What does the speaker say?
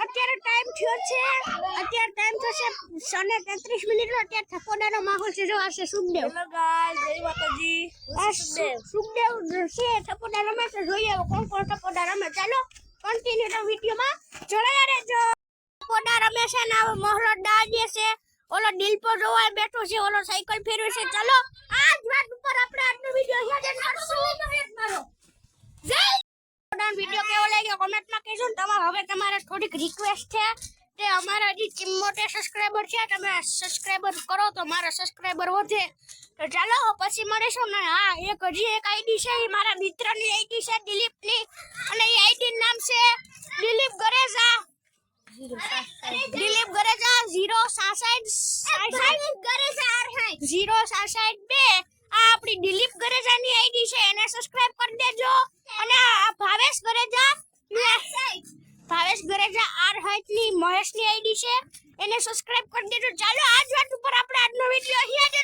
અત્યારે ટાઈમ થયો છે, અત્યારે ટાઈમ થશે 33:33 નો। અત્યારે થપોડાનો માહોલ છે, જો આ છે સુખદેવ। હેલો ગાઈસ, જય માતાજી। આ સુખદેવ છે, થપોડા રમે છે। જોઈએ કોણ કોણ થપોડા રમે, ચાલો કન્ટિન્યુ તો વિડીયોમાં જોડાયા રહેજો। થપોડા રમે છે ને આ મોહલો દાજે છે, ઓલો દિલપો જોવા બેઠો છે, ઓલો સાયકલ ફેરવે છે। ચાલો આ જ વાત ઉપર આપણે આજનો વિડીયો હિયર કરશું। મારો જય વિડીયો કેવો લાગ્યો કોમેન્ટમાં કહેજો ને। હવે તમારે થોડીક રિક્વેસ્ટ છે કે અમારા જે 74 સબસ્ક્રાઇબર છે, તમે સબસ્ક્રાઇબર કરો તો મારા સબસ્ક્રાઇબર વધે। તો ચાલો પછી મળીશું ને। હા, એક આઈડી છે, એ મારા મિત્રની આઈડી છે દિલીપની, અને એ આઈડી નું નામ છે દિલીપ ગરેજા। દિલીપ ગરેજા 066 આ આપણી દિલીપ ગરેજાની આઈડી છે, એને સબસ્ક્રાઇબ કરી દેજો। અને આ ભાવેશ ગરેજા આર હાઈટ ની મહેશ ની આઈડી છે, એને સબસ્ક્રાઇબ કરી દેજો। ચાલો આ જ વાત ઉપર આપણે આજનો વિડીયો અહીંયા